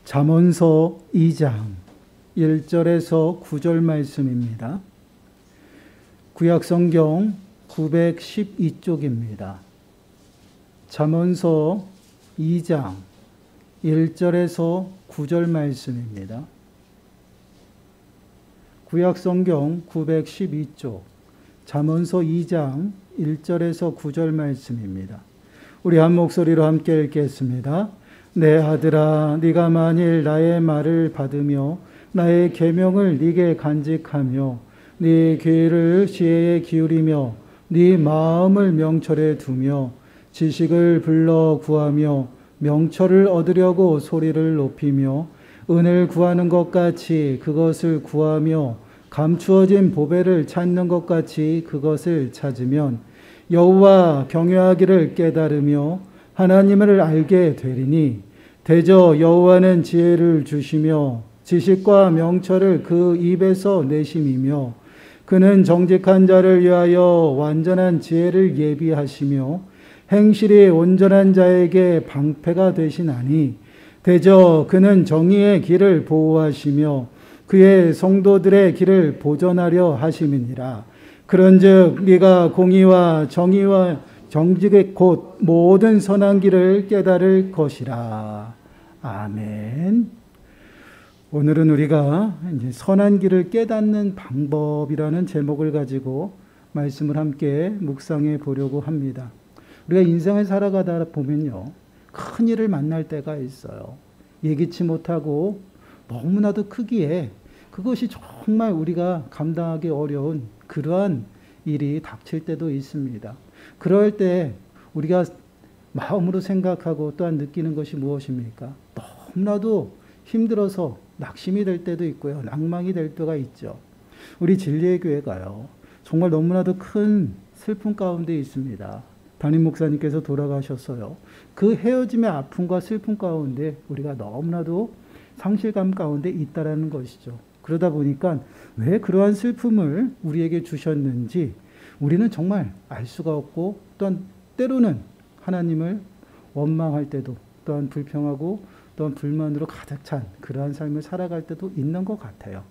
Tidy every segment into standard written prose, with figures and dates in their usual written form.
잠언서 2장 1절에서 9절 말씀입니다. 구약성경 912쪽입니다. 잠언서 2장 1절에서 9절 말씀입니다. 구약성경 912쪽 잠언서 2장 1절에서 9절 말씀입니다. 우리 한 목소리로 함께 읽겠습니다. 내 아들아, 네가 만일 나의 말을 받으며 나의 계명을 네게 간직하며 네 귀를 지혜에 기울이며 네 마음을 명철에 두며 지식을 불러 구하며 명철을 얻으려고 소리를 높이며 은을 구하는 것 같이 그것을 구하며 감추어진 보배를 찾는 것 같이 그것을 찾으면 여호와 경외하기를 깨달으며 하나님을 알게 되리니 대저 여호와는 지혜를 주시며 지식과 명철을 그 입에서 내심이며 그는 정직한 자를 위하여 완전한 지혜를 예비하시며 행실이 온전한 자에게 방패가 되시나니 대저 그는 정의의 길을 보호하시며 그의 성도들의 길을 보전하려 하심이니라. 그런즉 네가 공의와 정의와 정직의 곧 모든 선한 길을 깨달을 것이라. 아멘. 오늘은 우리가 이제 선한 길을 깨닫는 방법이라는 제목을 가지고 말씀을 함께 묵상해 보려고 합니다. 우리가 인생을 살아가다 보면요, 큰 일을 만날 때가 있어요. 예기치 못하고 너무나도 크기에 그것이 정말 우리가 감당하기 어려운 그러한 일이 닥칠 때도 있습니다. 그럴 때 우리가 마음으로 생각하고 또한 느끼는 것이 무엇입니까? 너무나도 힘들어서 낙심이 될 때도 있고요. 낭망이 될 때가 있죠. 우리 진리의 교회가요, 정말 너무나도 큰 슬픔 가운데 있습니다. 담임 목사님께서 돌아가셨어요. 그 헤어짐의 아픔과 슬픔 가운데 우리가 너무나도 상실감 가운데 있다라는 것이죠. 그러다 보니까 왜 그러한 슬픔을 우리에게 주셨는지 우리는 정말 알 수가 없고, 또한 때로는 하나님을 원망할 때도, 또한 불평하고 또한 불만으로 가득 찬 그러한 삶을 살아갈 때도 있는 것 같아요.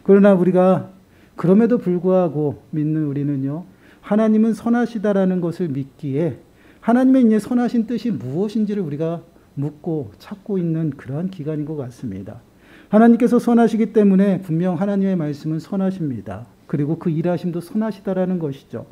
그러나 우리가 그럼에도 불구하고 믿는 우리는요, 하나님은 선하시다라는 것을 믿기에 하나님의 이제 선하신 뜻이 무엇인지를 우리가 묻고 찾고 있는 그러한 기간인 것 같습니다. 하나님께서 선하시기 때문에 분명 하나님의 말씀은 선하십니다. 그리고 그 일하심도 선하시다라는 것이죠.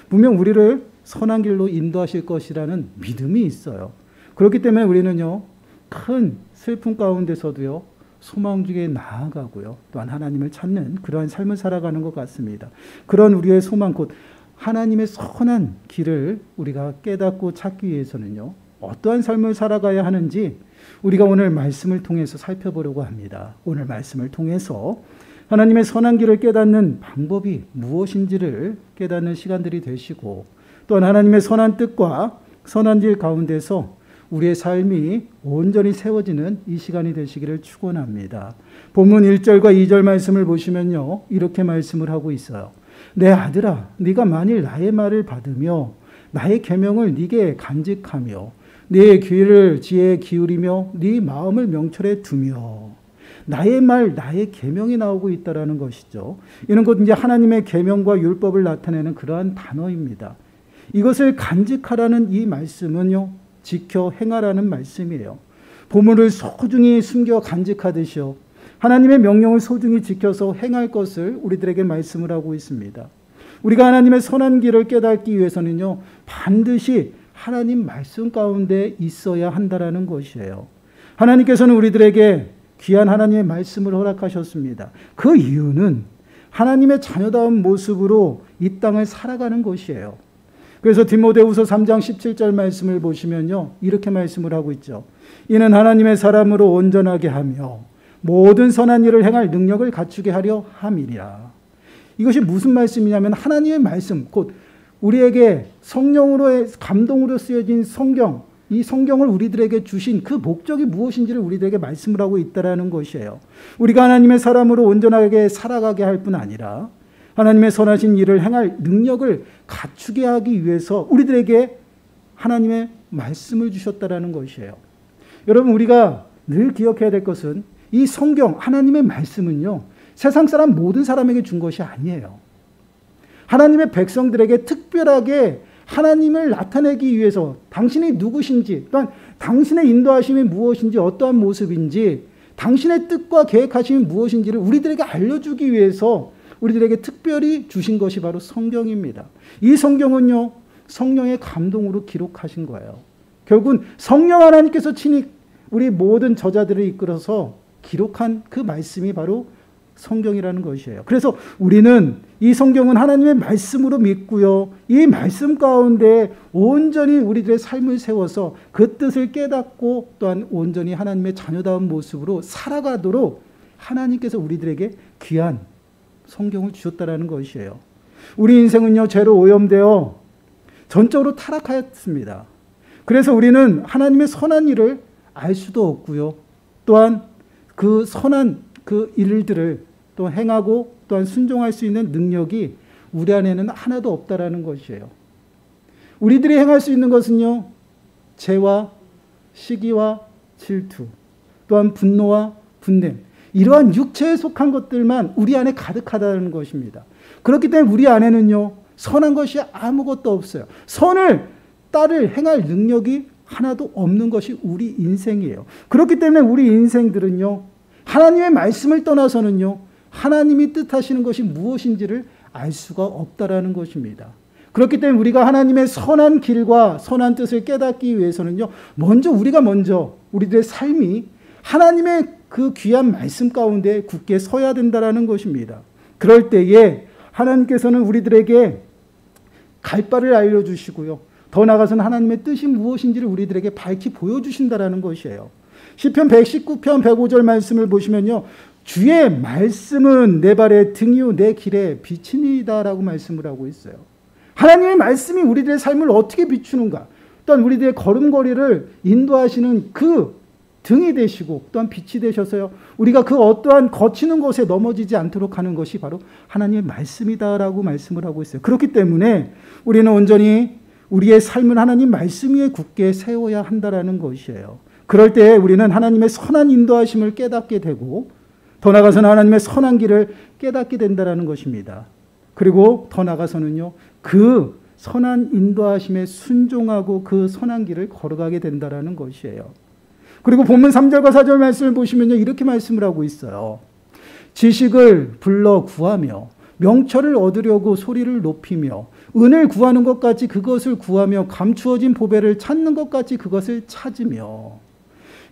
분명 우리를 선한 길로 인도하실 것이라는 믿음이 있어요. 그렇기 때문에 우리는요, 큰 슬픔 가운데서도요, 소망 중에 나아가고요, 또한 하나님을 찾는 그러한 삶을 살아가는 것 같습니다. 그런 우리의 소망, 곧 하나님의 선한 길을 우리가 깨닫고 찾기 위해서는요, 어떠한 삶을 살아가야 하는지 우리가 오늘 말씀을 통해서 살펴보려고 합니다. 오늘 말씀을 통해서 하나님의 선한 길을 깨닫는 방법이 무엇인지를 깨닫는 시간들이 되시고, 또한 하나님의 선한 뜻과 선한 길 가운데서 우리의 삶이 온전히 세워지는 이 시간이 되시기를 축원합니다. 본문 1절과 2절 말씀을 보시면요, 이렇게 말씀을 하고 있어요. 내 아들아, 네가 만일 나의 말을 받으며 나의 계명을 네게 간직하며 네 귀를 지혜에 기울이며 네 마음을 명철에 두며. 나의 말, 나의 계명이 나오고 있다라는 것이죠. 이는 곧 이제 하나님의 계명과 율법을 나타내는 그러한 단어입니다. 이것을 간직하라는 이 말씀은요, 지켜 행하라는 말씀이에요. 보물을 소중히 숨겨 간직하듯이요, 하나님의 명령을 소중히 지켜서 행할 것을 우리들에게 말씀을 하고 있습니다. 우리가 하나님의 선한 길을 깨닫기 위해서는요, 반드시 하나님 말씀 가운데 있어야 한다라는 것이에요. 하나님께서는 우리들에게 귀한 하나님의 말씀을 허락하셨습니다. 그 이유는 하나님의 자녀다운 모습으로 이 땅을 살아가는 것이에요. 그래서 디모데후서 3장 17절 말씀을 보시면요, 이렇게 말씀을 하고 있죠. 이는 하나님의 사람으로 온전하게 하며 모든 선한 일을 행할 능력을 갖추게 하려 함이라. 이것이 무슨 말씀이냐면 하나님의 말씀, 곧 우리에게 성령으로의 감동으로 쓰여진 성경, 이 성경을 우리들에게 주신 그 목적이 무엇인지를 우리들에게 말씀을 하고 있다라는 것이에요. 우리가 하나님의 사람으로 온전하게 살아가게 할 뿐 아니라 하나님의 선하신 일을 행할 능력을 갖추게 하기 위해서 우리들에게 하나님의 말씀을 주셨다라는 것이에요. 여러분, 우리가 늘 기억해야 될 것은 이 성경, 하나님의 말씀은요, 세상 사람 모든 사람에게 준 것이 아니에요. 하나님의 백성들에게 특별하게 하나님을 나타내기 위해서 당신이 누구신지, 또한 당신의 인도하심이 무엇인지, 어떠한 모습인지, 당신의 뜻과 계획하심이 무엇인지를 우리들에게 알려주기 위해서 우리들에게 특별히 주신 것이 바로 성경입니다. 이 성경은요, 성령의 감동으로 기록하신 거예요. 결국은 성령 하나님께서 친히 우리 모든 저자들을 이끌어서 기록한 그 말씀이 바로 성경이라는 것이에요. 그래서 우리는 이 성경은 하나님의 말씀으로 믿고요, 이 말씀 가운데 온전히 우리들의 삶을 세워서 그 뜻을 깨닫고 또한 온전히 하나님의 자녀다운 모습으로 살아가도록 하나님께서 우리들에게 귀한 성경을 주셨다라는 것이에요. 우리 인생은요, 죄로 오염되어 전적으로 타락하였습니다. 그래서 우리는 하나님의 선한 일을 알 수도 없고요, 또한 그 선한 그 일들을 또 행하고 또한 순종할 수 있는 능력이 우리 안에는 하나도 없다라는 것이에요. 우리들이 행할 수 있는 것은요, 죄와 시기와 질투, 또한 분노와 분냄, 이러한 육체에 속한 것들만 우리 안에 가득하다는 것입니다. 그렇기 때문에 우리 안에는요, 선한 것이 아무것도 없어요. 선을 따를 행할 능력이 하나도 없는 것이 우리 인생이에요. 그렇기 때문에 우리 인생들은요, 하나님의 말씀을 떠나서는요, 하나님이 뜻하시는 것이 무엇인지를 알 수가 없다라는 것입니다. 그렇기 때문에 우리가 하나님의 선한 길과 선한 뜻을 깨닫기 위해서는요, 먼저 우리들의 삶이 하나님의 그 귀한 말씀 가운데 굳게 서야 된다라는 것입니다. 그럴 때에 하나님께서는 우리들에게 갈 바를 알려주시고요, 더 나아가서는 하나님의 뜻이 무엇인지를 우리들에게 밝히 보여주신다라는 것이에요. 시편 119편 105절 말씀을 보시면요, 주의 말씀은 내 발의 등이요 내 길의 빛이니이다라고 말씀을 하고 있어요. 하나님의 말씀이 우리들의 삶을 어떻게 비추는가, 또한 우리들의 걸음걸이를 인도하시는 그 등이 되시고 또한 빛이 되셔서요, 우리가 그 어떠한 거치는 곳에 넘어지지 않도록 하는 것이 바로 하나님의 말씀이다라고 말씀을 하고 있어요. 그렇기 때문에 우리는 온전히 우리의 삶을 하나님 말씀 위에 굳게 세워야 한다라는 것이에요. 그럴 때 우리는 하나님의 선한 인도하심을 깨닫게 되고, 더 나아가서는 하나님의 선한 길을 깨닫게 된다라는 것입니다. 그리고 더 나아가서는요, 그 선한 인도하심에 순종하고 그 선한 길을 걸어가게 된다라는 것이에요. 그리고 본문 3절과 4절 말씀을 보시면요, 이렇게 말씀을 하고 있어요. 지식을 불러 구하며 명철을 얻으려고 소리를 높이며 은을 구하는 것 같이 그것을 구하며 감추어진 보배를 찾는 것 같이 그것을 찾으며.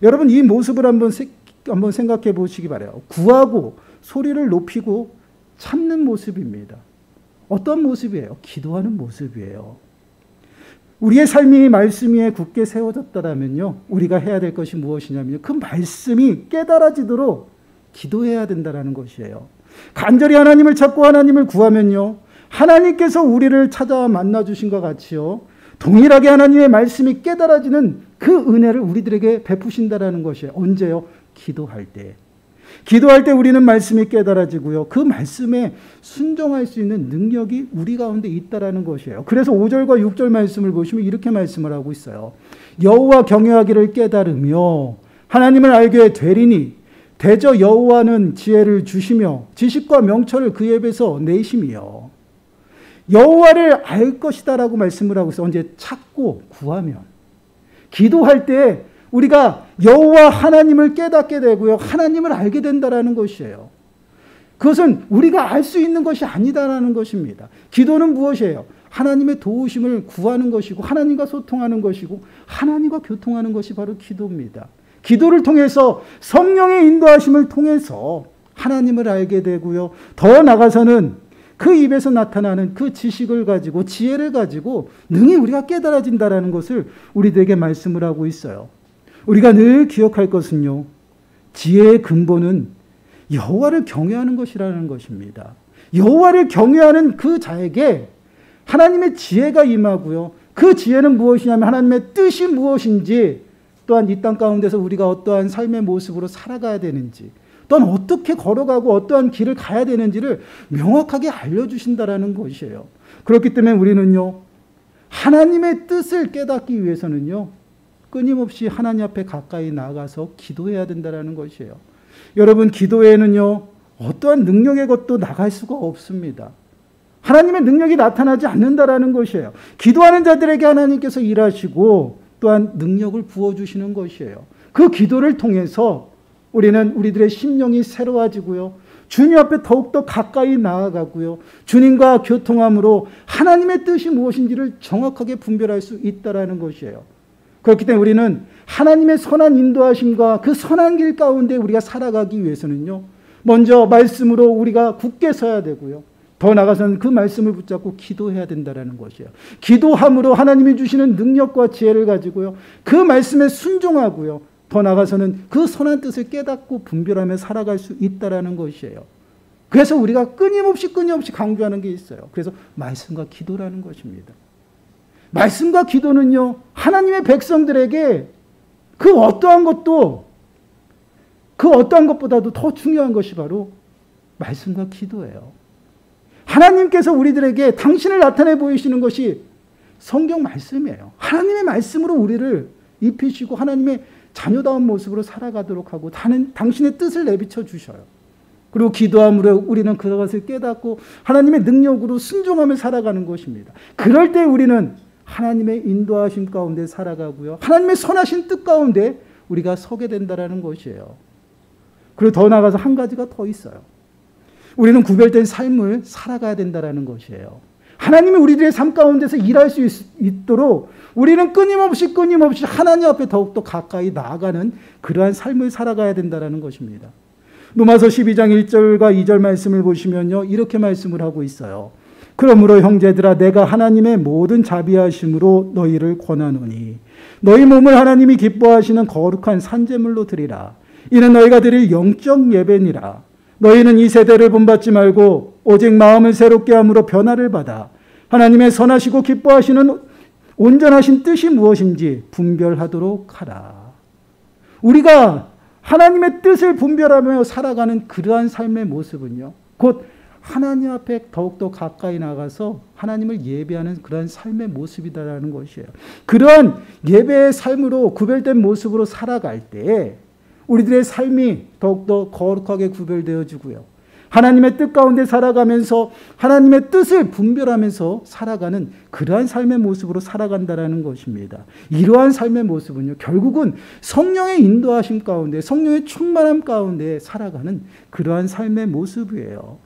여러분, 이 모습을 한번 생각해 보시기 바라요. 구하고 소리를 높이고 찾는 모습입니다. 어떤 모습이에요? 기도하는 모습이에요. 우리의 삶이 말씀 위에 굳게 세워졌다면요, 우리가 해야 될 것이 무엇이냐면요, 그 말씀이 깨달아지도록 기도해야 된다는 것이에요. 간절히 하나님을 찾고 하나님을 구하면요, 하나님께서 우리를 찾아와 만나주신 것 같이요, 동일하게 하나님의 말씀이 깨달아지는 그 은혜를 우리들에게 베푸신다라는 것이에요. 언제요? 기도할 때. 기도할 때 우리는 말씀이 깨달아지고요, 그 말씀에 순종할 수 있는 능력이 우리 가운데 있다라는 것이에요. 그래서 5절과 6절 말씀을 보시면 이렇게 말씀을 하고 있어요. 여호와 경외하기를 깨달으며 하나님을 알게 되리니 대저 여호와는 지혜를 주시며 지식과 명철을 그의 입에서 내심이요. 여호와를 알 것이다라고 말씀을 하고 있어요. 언제? 찾고 구하면. 기도할 때 우리가 여호와 하나님을 깨닫게 되고요, 하나님을 알게 된다라는 것이에요. 그것은 우리가 알 수 있는 것이 아니다라는 것입니다. 기도는 무엇이에요? 하나님의 도우심을 구하는 것이고 하나님과 소통하는 것이고 하나님과 교통하는 것이 바로 기도입니다. 기도를 통해서 성령의 인도하심을 통해서 하나님을 알게 되고요, 더 나아가서는 그 입에서 나타나는 그 지식을 가지고 지혜를 가지고 능히 우리가 깨달아진다라는 것을 우리들에게 말씀을 하고 있어요. 우리가 늘 기억할 것은요, 지혜의 근본은 여호와를 경외하는 것이라는 것입니다. 여호와를 경외하는 그 자에게 하나님의 지혜가 임하고요, 그 지혜는 무엇이냐면 하나님의 뜻이 무엇인지, 또한 이 땅 가운데서 우리가 어떠한 삶의 모습으로 살아가야 되는지, 또한 어떻게 걸어가고 어떠한 길을 가야 되는지를 명확하게 알려주신다라는 것이에요. 그렇기 때문에 우리는요, 하나님의 뜻을 깨닫기 위해서는요, 끊임없이 하나님 앞에 가까이 나가서 기도해야 된다는 것이에요. 여러분, 기도에는요, 어떠한 능력의 것도 나갈 수가 없습니다. 하나님의 능력이 나타나지 않는다라는 것이에요. 기도하는 자들에게 하나님께서 일하시고 또한 능력을 부어주시는 것이에요. 그 기도를 통해서 우리는 우리들의 심령이 새로워지고요. 주님 앞에 더욱더 가까이 나아가고요. 주님과 교통함으로 하나님의 뜻이 무엇인지를 정확하게 분별할 수 있다는 것이에요. 그렇기 때문에 우리는 하나님의 선한 인도하심과 그 선한 길 가운데 우리가 살아가기 위해서는요. 먼저 말씀으로 우리가 굳게 서야 되고요. 더 나아가서는 그 말씀을 붙잡고 기도해야 된다는 것이에요. 기도함으로 하나님이 주시는 능력과 지혜를 가지고요. 그 말씀에 순종하고요. 더 나아가서는 그 선한 뜻을 깨닫고 분별하며 살아갈 수 있다는 것이에요. 그래서 우리가 끊임없이 강조하는 게 있어요. 그래서 말씀과 기도라는 것입니다. 말씀과 기도는요, 하나님의 백성들에게 그 어떠한 것보다도 더 중요한 것이 바로 말씀과 기도예요. 하나님께서 우리들에게 당신을 나타내 보이시는 것이 성경 말씀이에요. 하나님의 말씀으로 우리를 입히시고 하나님의 자녀다운 모습으로 살아가도록 하고 당신의 뜻을 내비쳐 주셔요. 그리고 기도함으로 우리는 그것을 깨닫고 하나님의 능력으로 순종하며 살아가는 것입니다. 그럴 때 우리는 하나님의 인도하심 가운데 살아가고요. 하나님의 선하신 뜻 가운데 우리가 서게 된다는 것이에요. 그리고 더 나아가서 한 가지가 더 있어요. 우리는 구별된 삶을 살아가야 된다는 것이에요. 하나님이 우리들의 삶 가운데서 일할 수 있도록 우리는 끊임없이 하나님 앞에 더욱더 가까이 나아가는 그러한 삶을 살아가야 된다는 것입니다. 로마서 12장 1절과 2절 말씀을 보시면요. 이렇게 말씀을 하고 있어요. 그러므로 형제들아 내가 하나님의 모든 자비하심으로 너희를 권하노니 너희 몸을 하나님이 기뻐하시는 거룩한 산제물로 드리라. 이는 너희가 드릴 영적 예배니라. 너희는 이 세대를 본받지 말고 오직 마음을 새롭게 함으로 변화를 받아 하나님의 선하시고 기뻐하시는 온전하신 뜻이 무엇인지 분별하도록 하라. 우리가 하나님의 뜻을 분별하며 살아가는 그러한 삶의 모습은요. 곧 하나님 앞에 더욱더 가까이 나가서 하나님을 예배하는 그러한 삶의 모습이다라는 것이에요. 그러한 예배의 삶으로 구별된 모습으로 살아갈 때 우리들의 삶이 더욱더 거룩하게 구별되어지고요. 하나님의 뜻 가운데 살아가면서 하나님의 뜻을 분별하면서 살아가는 그러한 삶의 모습으로 살아간다라는 것입니다. 이러한 삶의 모습은요, 결국은 성령의 인도하심 가운데, 성령의 충만함 가운데 살아가는 그러한 삶의 모습이에요.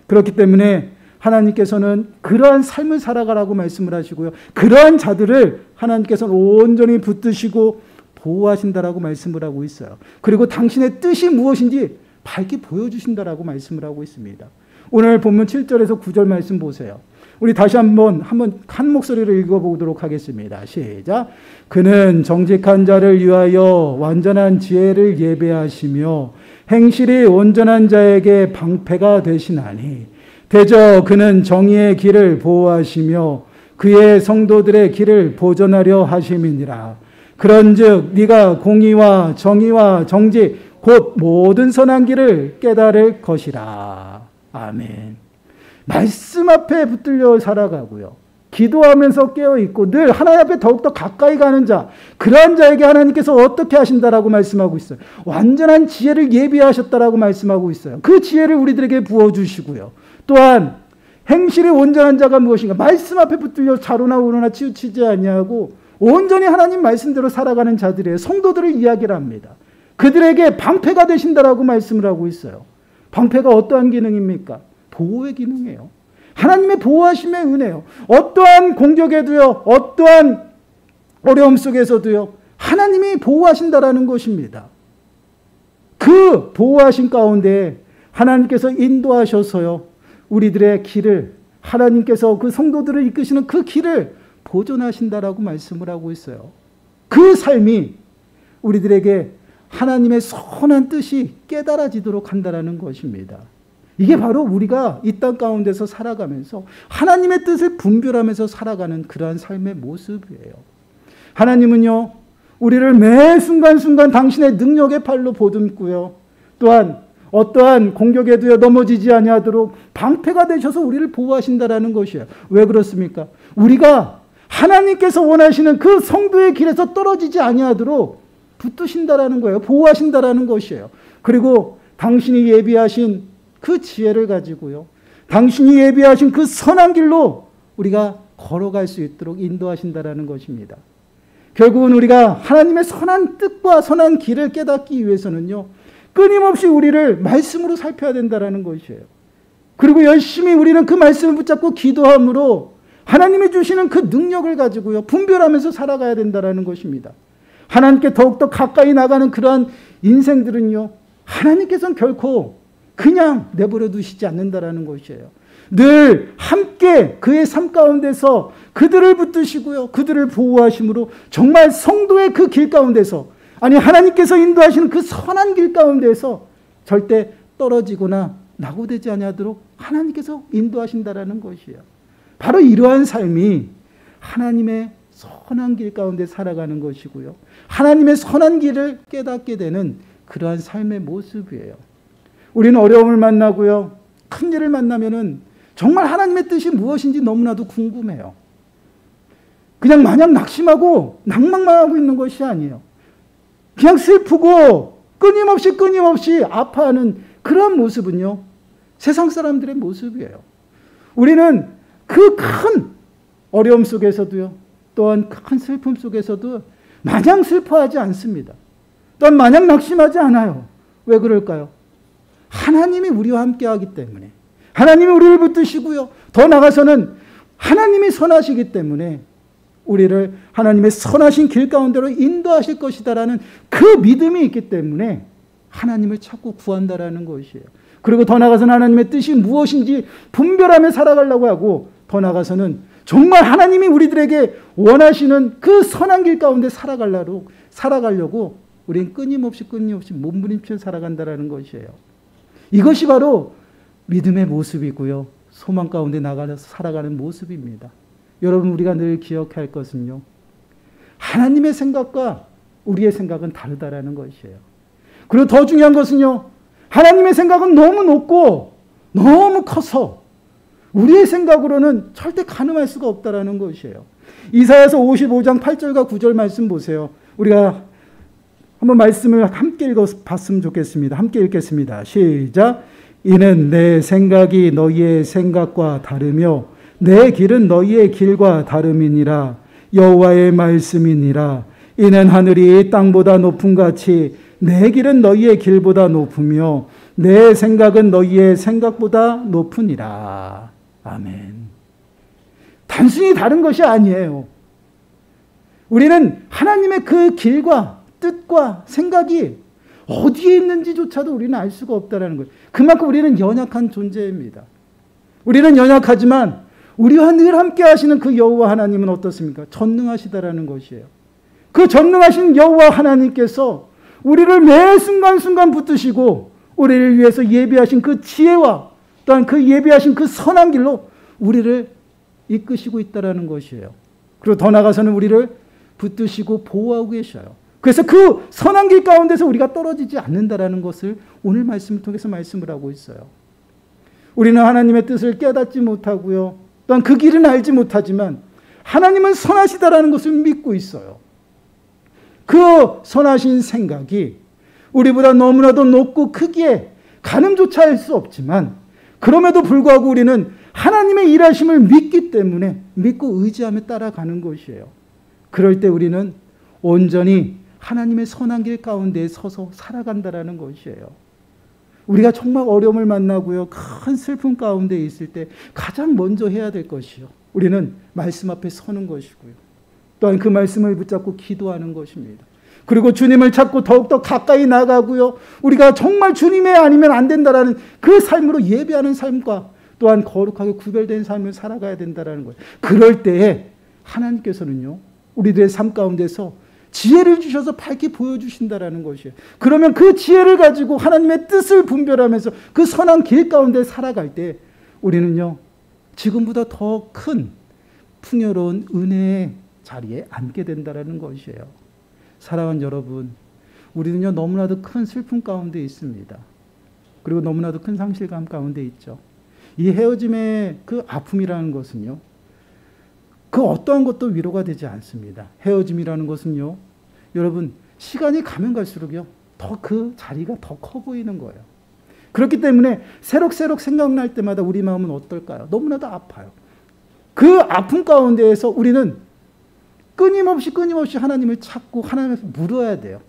그렇기 때문에 하나님께서는 그러한 삶을 살아가라고 말씀을 하시고요. 그러한 자들을 하나님께서는 온전히 붙드시고 보호하신다라고 말씀을 하고 있어요. 그리고 당신의 뜻이 무엇인지 밝게 보여주신다라고 말씀을 하고 있습니다. 오늘 본문 7절에서 9절 말씀 보세요. 우리 다시 한번 한 목소리로 읽어보도록 하겠습니다. 시작. 그는 정직한 자를 위하여 완전한 지혜를 예배하시며 행실이 온전한 자에게 방패가 되시나니 대저 그는 정의의 길을 보호하시며 그의 성도들의 길을 보존하려 하심이니라. 그런즉 네가 공의와 정의와 정직 곧 모든 선한 길을 깨달을 것이라. 아멘. 말씀 앞에 붙들려 살아가고요. 기도하면서 깨어있고 늘 하나님 앞에 더욱더 가까이 가는 자, 그러한 자에게 하나님께서 어떻게 하신다라고 말씀하고 있어요. 완전한 지혜를 예비하셨다라고 말씀하고 있어요. 그 지혜를 우리들에게 부어주시고요. 또한 행실이 온전한 자가 무엇인가? 말씀 앞에 붙들려 좌로나 우로나 치우치지 아니하고 온전히 하나님 말씀대로 살아가는 자들의 성도들을 이야기를 합니다. 그들에게 방패가 되신다라고 말씀을 하고 있어요. 방패가 어떠한 기능입니까? 보호의 기능이에요. 하나님의 보호하심의 은혜요. 어떠한 공격에도요, 어떠한 어려움 속에서도요, 하나님이 보호하신다라는 것입니다. 그 보호하신 가운데 하나님께서 인도하셔서요, 우리들의 길을, 하나님께서 그 성도들을 이끄시는 그 길을 보존하신다라고 말씀을 하고 있어요. 그 삶이 우리들에게 하나님의 선한 뜻이 깨달아지도록 한다라는 것입니다. 이게 바로 우리가 이 땅 가운데서 살아가면서 하나님의 뜻을 분별하면서 살아가는 그러한 삶의 모습이에요. 하나님은요, 우리를 매 순간순간 당신의 능력의 팔로 보듬고요. 또한 어떠한 공격에도요 넘어지지 아니하도록 방패가 되셔서 우리를 보호하신다라는 것이에요. 왜 그렇습니까? 우리가 하나님께서 원하시는 그 성도의 길에서 떨어지지 아니하도록 붙드신다라는 거예요. 보호하신다라는 것이에요. 그리고 당신이 예비하신 그 지혜를 가지고요. 당신이 예비하신 그 선한 길로 우리가 걸어갈 수 있도록 인도하신다라는 것입니다. 결국은 우리가 하나님의 선한 뜻과 선한 길을 깨닫기 위해서는요. 끊임없이 우리를 말씀으로 살펴야 된다라는 것이에요. 그리고 열심히 우리는 그 말씀을 붙잡고 기도함으로 하나님이 주시는 그 능력을 가지고요. 분별하면서 살아가야 된다라는 것입니다. 하나님께 더욱더 가까이 나가는 그러한 인생들은요. 하나님께서는 결코 그냥 내버려 두시지 않는다라는 것이에요. 늘 함께 그의 삶 가운데서 그들을 붙드시고요. 그들을 보호하심으로 정말 성도의 그 길 가운데서 아니 하나님께서 인도하시는 그 선한 길 가운데서 절대 떨어지거나 낙오되지 아니하도록 하나님께서 인도하신다라는 것이에요. 바로 이러한 삶이 하나님의 선한 길 가운데 살아가는 것이고요. 하나님의 선한 길을 깨닫게 되는 그러한 삶의 모습이에요. 우리는 어려움을 만나고요. 큰 일을 만나면은 정말 하나님의 뜻이 무엇인지 너무나도 궁금해요. 그냥 마냥 낙심하고 낭만만 하고 있는 것이 아니에요. 그냥 슬프고 끊임없이 아파하는 그런 모습은요. 세상 사람들의 모습이에요. 우리는 그 큰 어려움 속에서도요. 또한 큰 슬픔 속에서도 마냥 슬퍼하지 않습니다. 또한 마냥 낙심하지 않아요. 왜 그럴까요? 하나님이 우리와 함께하기 때문에 하나님이 우리를 붙드시고요. 더 나아가서는 하나님이 선하시기 때문에 우리를 하나님의 선하신 길 가운데로 인도하실 것이다라는 그 믿음이 있기 때문에 하나님을 찾고 구한다라는 것이에요. 그리고 더 나아가서는 하나님의 뜻이 무엇인지 분별하며 살아가려고 하고 더 나아가서는 정말 하나님이 우리들에게 원하시는 그 선한 길 가운데 살아가려고 우리는 끊임없이 몸부림쳐 살아간다라는 것이에요. 이것이 바로 믿음의 모습이고요. 소망 가운데 나가서 살아가는 모습입니다. 여러분 우리가 늘 기억해야 할 것은요. 하나님의 생각과 우리의 생각은 다르다라는 것이에요. 그리고 더 중요한 것은요. 하나님의 생각은 너무 높고 너무 커서 우리의 생각으로는 절대 가늠할 수가 없다라는 것이에요. 이사야서 55장 8절과 9절 말씀 보세요. 우리가 한번 말씀을 함께 읽어봤으면 좋겠습니다. 함께 읽겠습니다. 시작. 이는 내 생각이 너희의 생각과 다르며 내 길은 너희의 길과 다름이니라. 여호와의 말씀이니라. 이는 하늘이 땅보다 높음 같이 내 길은 너희의 길보다 높으며 내 생각은 너희의 생각보다 높으니라. 아멘. 단순히 다른 것이 아니에요. 우리는 하나님의 그 길과 뜻과 생각이 어디에 있는지조차도 우리는 알 수가 없다는 거예요. 그만큼 우리는 연약한 존재입니다. 우리는 연약하지만 우리와 늘 함께 하시는 그 여호와 하나님은 어떻습니까? 전능하시다라는 것이에요. 그 전능하신 여호와 하나님께서 우리를 매 순간순간 붙드시고 우리를 위해서 예비하신 그 지혜와 또한 그 예비하신 그 선한 길로 우리를 이끄시고 있다라는 것이에요. 그리고 더 나아가서는 우리를 붙드시고 보호하고 계셔요. 그래서 그 선한 길 가운데서 우리가 떨어지지 않는다라는 것을 오늘 말씀을 통해서 말씀을 하고 있어요. 우리는 하나님의 뜻을 깨닫지 못하고요. 또한 그 길은 알지 못하지만 하나님은 선하시다라는 것을 믿고 있어요. 그 선하신 생각이 우리보다 너무나도 높고 크기에 가늠조차 할 수 없지만 그럼에도 불구하고 우리는 하나님의 일하심을 믿기 때문에 믿고 의지하며 따라가는 것이에요. 그럴 때 우리는 온전히 하나님의 선한 길 가운데 서서 살아간다라는 것이에요. 우리가 정말 어려움을 만나고요. 큰 슬픔 가운데 있을 때 가장 먼저 해야 될 것이요. 우리는 말씀 앞에 서는 것이고요. 또한 그 말씀을 붙잡고 기도하는 것입니다. 그리고 주님을 찾고 더욱더 가까이 나가고요. 우리가 정말 주님의 아니면 안 된다라는 그 삶으로 예배하는 삶과 또한 거룩하게 구별된 삶을 살아가야 된다는 거예요. 그럴 때에 하나님께서는요. 우리들의 삶 가운데서 지혜를 주셔서 밝히 보여주신다라는 것이에요. 그러면 그 지혜를 가지고 하나님의 뜻을 분별하면서 그 선한 길 가운데 살아갈 때 우리는요. 지금보다 더 큰 풍요로운 은혜의 자리에 앉게 된다는 것이에요. 사랑하는 여러분, 우리는요. 너무나도 큰 슬픔 가운데 있습니다. 그리고 너무나도 큰 상실감 가운데 있죠. 이 헤어짐의 그 아픔이라는 것은요. 그 어떠한 것도 위로가 되지 않습니다. 헤어짐이라는 것은요, 여러분, 시간이 가면 갈수록요, 더 그 자리가 더 커 보이는 거예요. 그렇기 때문에 새록새록 생각날 때마다 우리 마음은 어떨까요? 너무나도 아파요. 그 아픔 가운데에서 우리는 끊임없이 하나님을 찾고 하나님에서 물어야 돼요.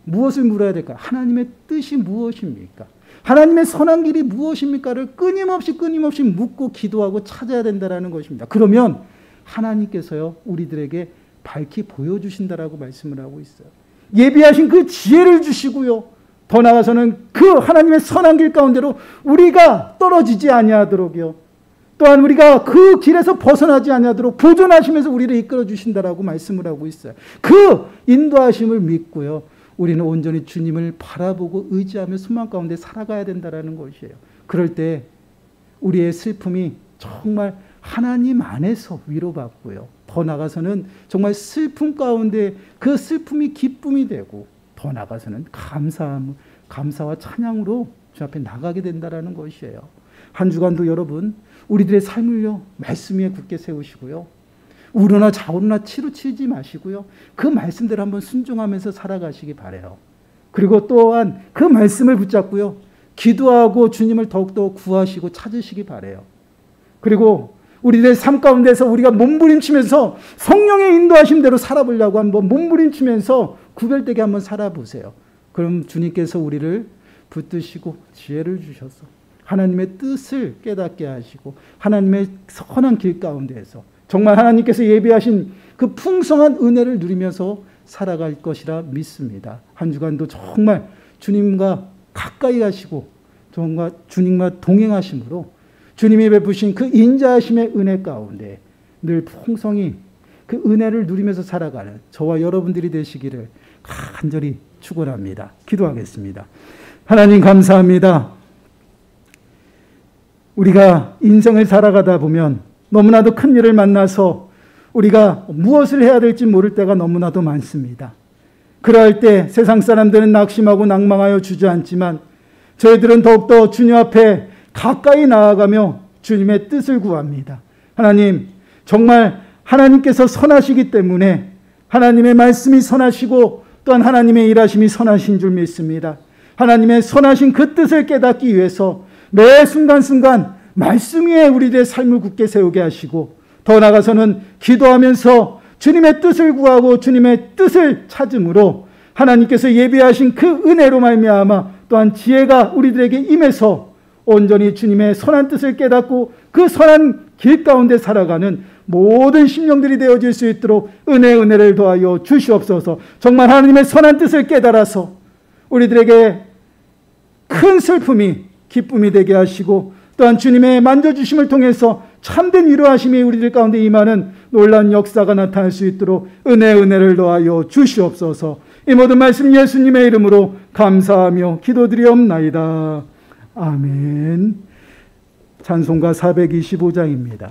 무엇을 물어야 될까요? 하나님의 뜻이 무엇입니까? 하나님의 선한 길이 무엇입니까를 끊임없이 묻고 기도하고 찾아야 된다는 것입니다. 그러면 하나님께서요, 우리들에게 밝히 보여주신다라고 말씀을 하고 있어요. 예비하신 그 지혜를 주시고요, 더 나아가서는 그 하나님의 선한 길 가운데로 우리가 떨어지지 아니하도록요, 또한 우리가 그 길에서 벗어나지 아니하도록 보존하시면서 우리를 이끌어 주신다라고 말씀을 하고 있어요. 그 인도하심을 믿고요, 우리는 온전히 주님을 바라보고 의지하며 소망 가운데 살아가야 된다는 것이에요. 그럴 때 우리의 슬픔이 정말 하나님 안에서 위로받고요, 더 나아가서는 정말 슬픔 가운데 그 슬픔이 기쁨이 되고, 더 나아가서는 감사와 찬양으로 주 앞에 나가게 된다는 것이에요. 한 주간도 여러분, 우리들의 삶을요, 말씀 위에 굳게 세우시고요, 우러나 좌우나 치루치지 마시고요, 그 말씀대로 한번 순종하면서 살아가시기 바라요. 그리고 또한 그 말씀을 붙잡고요, 기도하고 주님을 더욱더 구하시고 찾으시기 바라요. 그리고 우리들의 삶 가운데서 우리가 몸부림치면서 성령의 인도하심대로 살아보려고 한번 몸부림치면서 구별되게 한번 살아보세요. 그럼 주님께서 우리를 붙드시고 지혜를 주셔서 하나님의 뜻을 깨닫게 하시고 하나님의 선한 길 가운데에서 정말 하나님께서 예비하신 그 풍성한 은혜를 누리면서 살아갈 것이라 믿습니다. 한 주간도 정말 주님과 가까이 가시고 정말 주님과 동행하심으로 주님이 베푸신 그 인자하심의 은혜 가운데 늘 풍성히 그 은혜를 누리면서 살아가는 저와 여러분들이 되시기를 간절히 축원합니다. 기도하겠습니다. 하나님 감사합니다. 우리가 인생을 살아가다 보면 너무나도 큰 일을 만나서 우리가 무엇을 해야 될지 모를 때가 너무나도 많습니다. 그러할 때 세상 사람들은 낙심하고 낭망하여 주저앉지만 저희들은 더욱더 주님 앞에 가까이 나아가며 주님의 뜻을 구합니다. 하나님, 정말 하나님께서 선하시기 때문에 하나님의 말씀이 선하시고 또한 하나님의 일하심이 선하신 줄 믿습니다. 하나님의 선하신 그 뜻을 깨닫기 위해서 매 순간순간 말씀 위에 우리들의 삶을 굳게 세우게 하시고 더 나아가서는 기도하면서 주님의 뜻을 구하고 주님의 뜻을 찾음으로 하나님께서 예비하신 그 은혜로 말미암아 또한 지혜가 우리들에게 임해서 온전히 주님의 선한 뜻을 깨닫고 그 선한 길 가운데 살아가는 모든 심령들이 되어질 수 있도록 은혜를 더하여 주시옵소서. 정말 하나님의 선한 뜻을 깨달아서 우리들에게 큰 슬픔이 기쁨이 되게 하시고 또한 주님의 만져주심을 통해서 참된 위로하심이 우리들 가운데 임하는 놀라운 역사가 나타날 수 있도록 은혜를 더하여 주시옵소서. 이 모든 말씀 예수님의 이름으로 감사하며 기도드리옵나이다. 아멘. 찬송가 425장입니다.